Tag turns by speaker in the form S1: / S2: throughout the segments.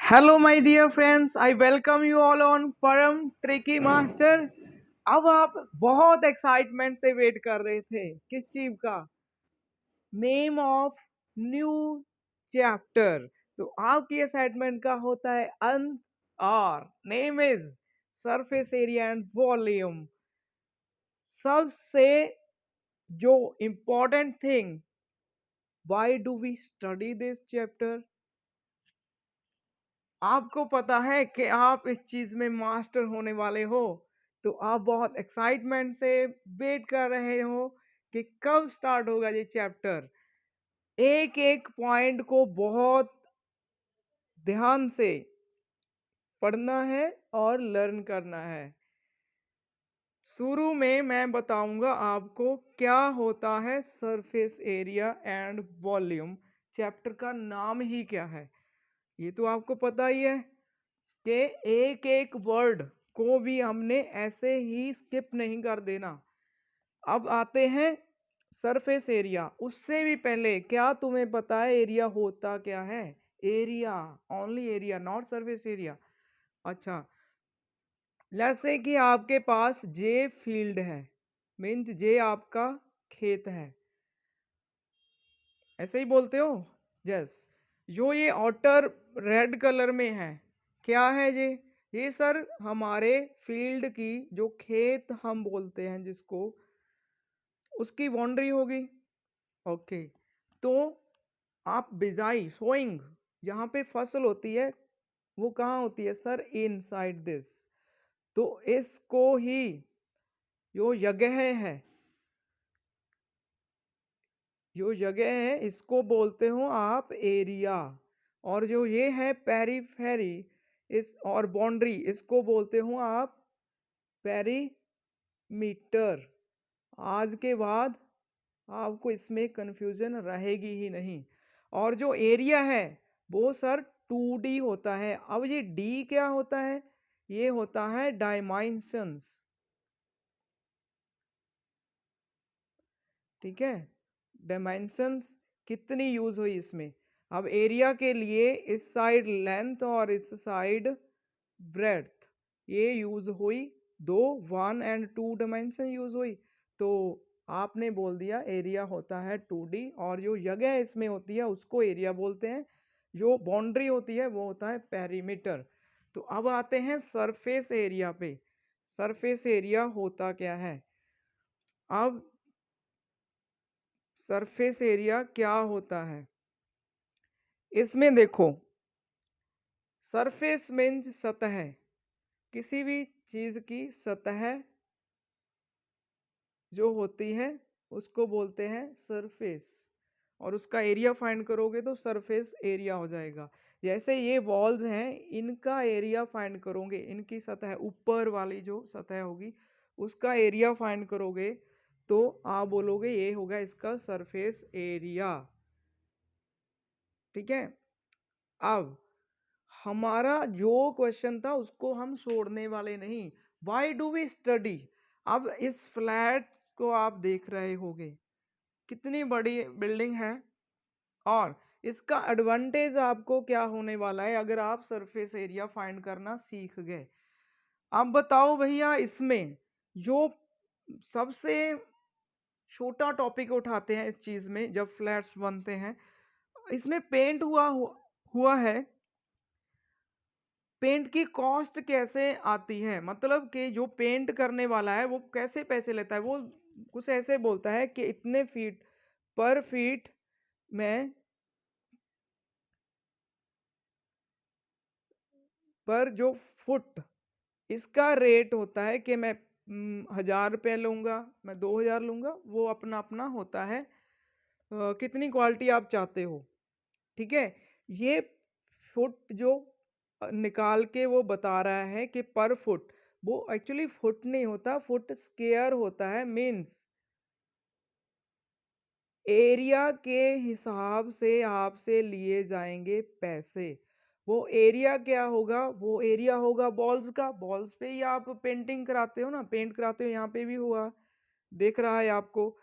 S1: Hello my dear friends, I welcome you all on Param tricky master. अब आप बहुत excitement से वेट कर रहे थे किस चीज का? Name of new chapter. तो आपकी असाइनमेंट का होता है अंत और name is surface area and volume. सबसे जो important thing, why do we study this chapter? आपको पता है कि आप इस चीज में मास्टर होने वाले हो, तो आप बहुत एक्साइटमेंट से वेट कर रहे हो कि कब स्टार्ट होगा ये चैप्टर। एक एक पॉइंट को बहुत ध्यान से पढ़ना है और लर्न करना है। शुरू में मैं बताऊंगा आपको क्या होता है surface area and volume. Chapter का नाम ही क्या है ये तो आपको पता ही है कि एक एक वर्ड को भी हमने ऐसे ही स्किप नहीं कर देना। अब आते हैं सरफेस एरिया। उससे भी पहले क्या तुम्हें पता है एरिया होता क्या है? Area, only area, not surface area. अच्छा, जैसे कि आपके पास जे फील्ड है, मीन्स जे आपका खेत है, ऐसे ही बोलते हो। यस, जो ये आउटर रेड कलर में है, क्या है ये सर हमारे फील्ड की, जो खेत हम बोलते हैं जिसको, उसकी बाउंड्री होगी। ओके, तो आप बिजाई सोइंग, जहाँ पे फसल होती है वो कहाँ होती है सर? Inside this. तो इसको ही जो जगह है, जो जगह है इसको बोलते हो आप एरिया। और जो ये है पेरीफेरी, इस और बाउंड्री, इसको बोलते हो आप पेरीमीटर। आज के बाद आपको इसमें कंफ्यूजन रहेगी ही नहीं। और जो एरिया है वो सर 2D होता है। अब ये डी क्या होता है? ये होता है डायमेंशंस। ठीक है, डायमेंशंस कितनी यूज हुई इसमें। अब एरिया के लिए इस साइड लेंथ और इस साइड ब्रेड्थ, ये यूज हुई दो, 1 और 2 डायमेंशन यूज हुई। तो आपने बोल दिया एरिया होता है 2D, और जो जगह इसमें होती है उसको एरिया बोलते हैं। जो बाउंड्री होती है वो होता है पेरीमीटर। तो अब आते हैं सरफेस एरिया पे। सरफेस एरिया होता क्या है? अब सरफेस एरिया क्या होता है इसमें देखो, सरफेस मीन्स सतह। किसी भी चीज की सतह जो होती है उसको बोलते हैं सरफेस। और उसका एरिया फाइंड करोगे तो सरफेस एरिया हो जाएगा। जैसे ये वॉल्स हैं, इनका एरिया फाइंड करोगे, इनकी सतह ऊपर वाली जो सतह होगी उसका एरिया फाइंड करोगे तो आप बोलोगे ये होगा इसका सरफेस एरिया। ठीक है, अब हमारा जो क्वेश्चन था उसको हम छोड़ने वाले नहीं। Why do we study? अब इस फ्लैट को आप देख रहे होगे, कितनी बड़ी बिल्डिंग है। और इसका एडवांटेज आपको क्या होने वाला है अगर आप सरफेस एरिया फाइंड करना सीख गए? अब बताओ भैया, इसमें जो सबसे छोटा टॉपिक उठाते हैं इस चीज में जब फ्लैट्स बनते हैं, इसमें पेंट हुआ है। पेंट की कॉस्ट कैसे आती है? मतलब कि जो पेंट करने वाला है वो कैसे पैसे लेता है? वो कुछ ऐसे बोलता है कि इतने फीट पर फीट में, पर जो फुट, इसका रेट होता है कि मैं 1000 रुपये लूंगा, मैं 2000 लूंगा, वो अपना अपना होता है। कितनी क्वालिटी आप चाहते हो। ठीक है, ये फुट जो निकाल के वो बता रहा है कि पर फुट, वो एक्चुअली फुट नहीं होता, फुट स्क्वायर होता है। मीन्स एरिया के हिसाब से आपसे लिए जाएंगे पैसे। वो एरिया क्या होगा? वो एरिया होगा बॉल्स का। बॉल्स पे ही आप पेंटिंग कराते हो ना, पेंट कराते हो, यहाँ पे भी हुआ, देख रहा है आपको।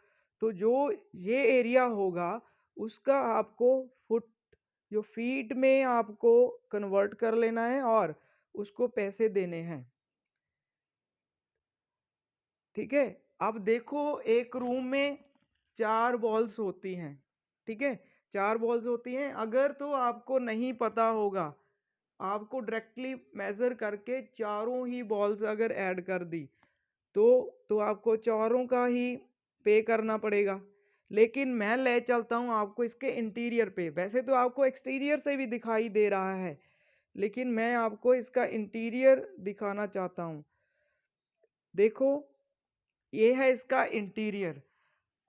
S1: तो जो ये एरिया होगा उसका आपको फुट जो फीट में आपको कन्वर्ट कर लेना है और उसको पैसे देने हैं। ठीक है। अब देखो एक रूम में 4 बॉल्स होती हैं। ठीक है, 4 बॉल्स होती हैं। अगर तो आपको नहीं पता होगा, आपको डायरेक्टली मेजर करके चारों ही बॉल्स अगर ऐड कर दी तो आपको चारों का ही पे करना पड़ेगा। लेकिन मैं ले चलता हूँ आपको इसके इंटीरियर पे। वैसे तो आपको एक्सटीरियर से भी दिखाई दे रहा है, लेकिन मैं आपको इसका इंटीरियर दिखाना चाहता हूँ। देखो, ये है इसका इंटीरियर।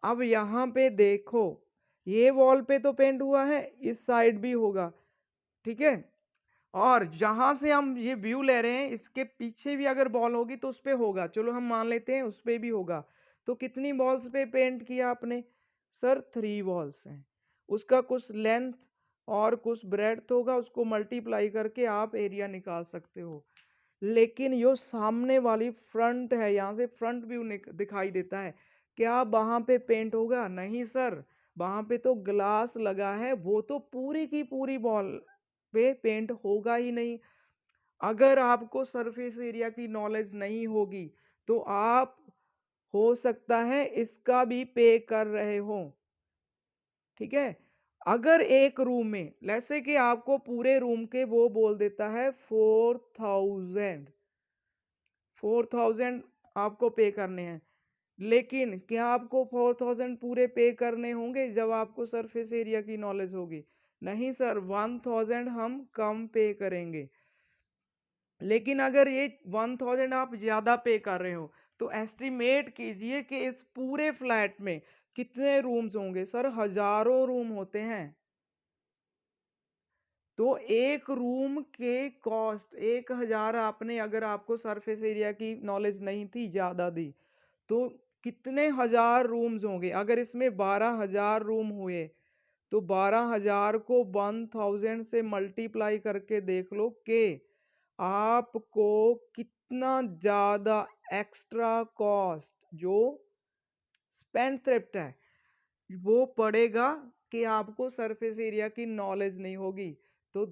S1: अब यहाँ पे देखो, ये वॉल पे तो पेंट हुआ है, इस साइड भी होगा। ठीक है, और जहां से हम ये व्यू ले रहे हैं इसके पीछे भी अगर बॉल होगी तो उस पे होगा। चलो हम मान लेते हैं उस पे भी होगा। तो कितनी बॉल्स पे पेंट किया आपने? सर 3 बॉल्स हैं। उसका कुछ लेंथ और कुछ ब्रेड्थ होगा, उसको मल्टीप्लाई करके आप एरिया निकाल सकते हो। लेकिन जो सामने वाली फ्रंट है, यहाँ से फ्रंट व्यू दिखाई देता है, क्या वहां पे पेंट होगा? नहीं सर, वहां पे तो ग्लास लगा है, वो तो पूरी की पूरी बॉल पे पेंट होगा ही नहीं। अगर आपको सरफेस एरिया की नॉलेज नहीं होगी तो आप हो सकता है इसका भी पे कर रहे हो। ठीक है, अगर एक रूम में जैसे कि आपको पूरे रूम के वो बोल देता है 4,000 आपको पे करने हैं। लेकिन क्या आपको 4,000 पूरे पे करने होंगे जब आपको सरफेस एरिया की नॉलेज होगी? नहीं सर, 1,000 हम कम पे करेंगे। लेकिन अगर ये 1,000 आप ज़्यादा पे कर रहे हो तो एस्टिमेट कीजिए कि इस पूरे फ्लैट में कितने रूम्स होंगे? सर हज़ारों रूम होते हैं। तो एक रूम के कॉस्ट 1,000 आपने, अगर आपको सरफेस एरिया की नॉलेज नहीं थी, ज़्यादा दी, तो कितने हजार रूम्स होंगे? अगर इसमें 12,000 रूम हुए तो 12,000 को 1,000 से मल्टीप्लाई करके देख लो कि आपको कितना ज़्यादा एक्स्ट्रा कॉस्ट जो स्पेंड थ्रिफ्ट है वो पड़ेगा कि आपको सरफेस एरिया की नॉलेज नहीं होगी। तो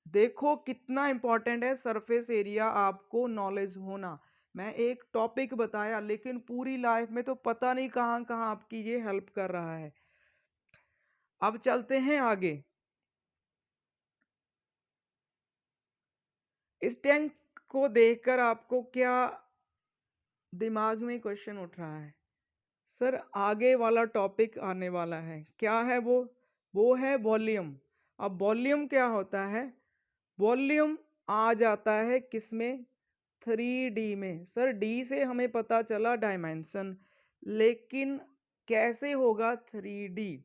S1: देखो कितना इंपॉर्टेंट है सरफेस एरिया आपको नॉलेज होना। मैं एक टॉपिक बताया लेकिन पूरी लाइफ में तो पता नहीं कहाँ कहाँ आपकी ये हेल्प कर रहा है। अब चलते हैं आगे। इस टैंक को देखकर आपको क्या दिमाग में क्वेश्चन उठ रहा है? सर आगे वाला टॉपिक आने वाला है, क्या है वो है वॉल्यूम। अब वॉल्यूम क्या होता है? वॉल्यूम आ जाता है किसमें? 3D में। सर डी से हमें पता चला डायमेंशन, लेकिन कैसे होगा 3D?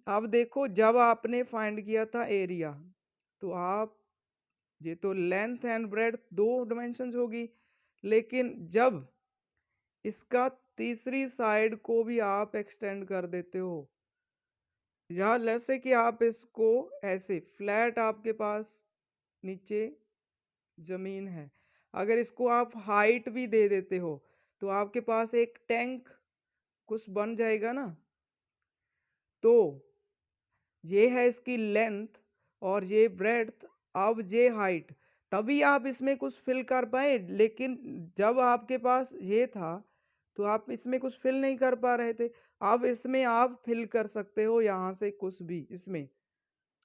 S1: अब देखो, जब आपने फाइंड किया था एरिया तो आप, ये तो लेंथ एंड ब्रेड्थ दो डायमेंशंस होगी, लेकिन जब इसका तीसरी साइड को भी आप एक्सटेंड कर देते हो, या जैसे कि आप इसको ऐसे फ्लैट, आपके पास नीचे जमीन है, अगर इसको आप हाइट भी दे देते हो तो आपके पास एक टैंक कुछ बन जाएगा ना। तो ये है इसकी लेंथ और ये ब्रेड्थ, अब ये हाइट, तभी आप इसमें कुछ फिल कर पाए। लेकिन जब आपके पास ये था तो आप इसमें कुछ फिल नहीं कर पा रहे थे। अब इसमें आप फिल कर सकते हो यहाँ से कुछ भी, इसमें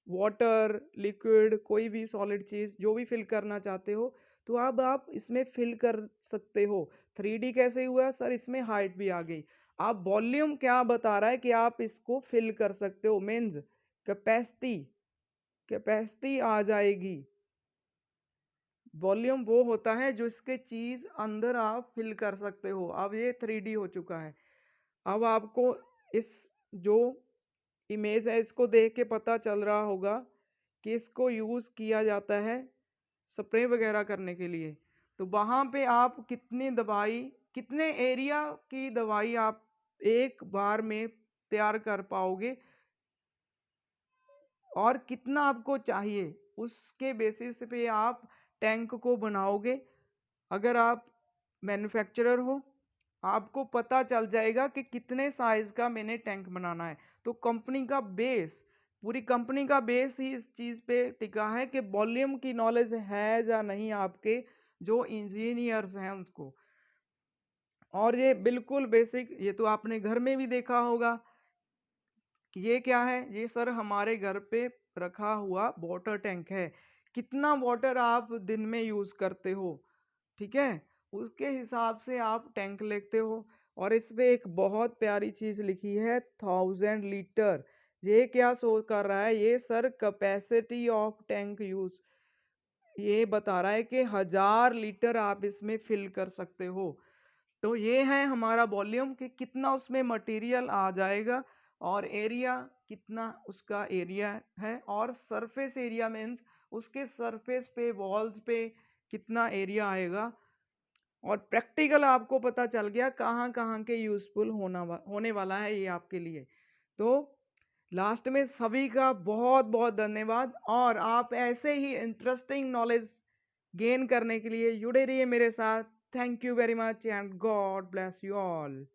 S1: वाटर, लिक्विड, कोई भी सॉलिड चीज जो भी फिल करना चाहते हो तो अब आप इसमें फिल कर सकते हो। 3D कैसे हुआ सर? इसमें हाइट भी आ गई। अब वॉल्यूम क्या बता रहा है कि आप इसको फिल कर सकते हो, मीन्स कैपेसिटी, कैपेसिटी आ जाएगी। वॉल्यूम वो होता है जो इसके चीज अंदर आप फिल कर सकते हो। अब ये 3D हो चुका है। अब आपको इस जो इमेज है इसको देख के पता चल रहा होगा कि इसको यूज किया जाता है स्प्रे वगैरह करने के लिए। तो वहां पे आप कितनी दवाई, कितने एरिया की दवाई आप एक बार में तैयार कर पाओगे और कितना आपको चाहिए, उसके बेसिस पे आप टैंक को बनाओगे। अगर आप मैन्युफैक्चरर हो, आपको पता चल जाएगा कि कितने साइज का मैंने टैंक बनाना है। तो कंपनी का बेस पूरी कंपनी का बेस ही इस चीज़ पे टिका है कि वॉल्यूम की नॉलेज है या नहीं आपके जो इंजीनियर्स हैं उसको। और ये बिल्कुल बेसिक, ये तो आपने घर में भी देखा होगा कि ये क्या है, ये सर हमारे घर पे रखा हुआ वाटर टैंक है। कितना वाटर आप दिन में यूज़ करते हो, ठीक है? उसके हिसाब से आप टैंक लेते हो। और इस पे एक बहुत प्यारी चीज़ लिखी है 1000 लीटर। ये क्या शो कर रहा है? ये sir capacity of tank use ये बता रहा है कि 1000 लीटर आप इसमें फिल कर सकते हो। तो ये है हमारा वॉल्यूम कि कितना उसमें मटेरियल आ जाएगा और एरिया कितना उसका एरिया है, और सरफेस एरिया मीन्स उसके सरफेस पे वॉल्स पे कितना एरिया आएगा। और प्रैक्टिकल आपको पता चल गया कहाँ-कहाँ के यूज़फुल होने वाला है ये आपके लिए। तो लास्ट में सभी का बहुत-बहुत धन्यवाद, और आप ऐसे ही इंटरेस्टिंग नॉलेज गेन करने के लिए जुड़े रहिए मेरे साथ। Thank you very much and God bless you all.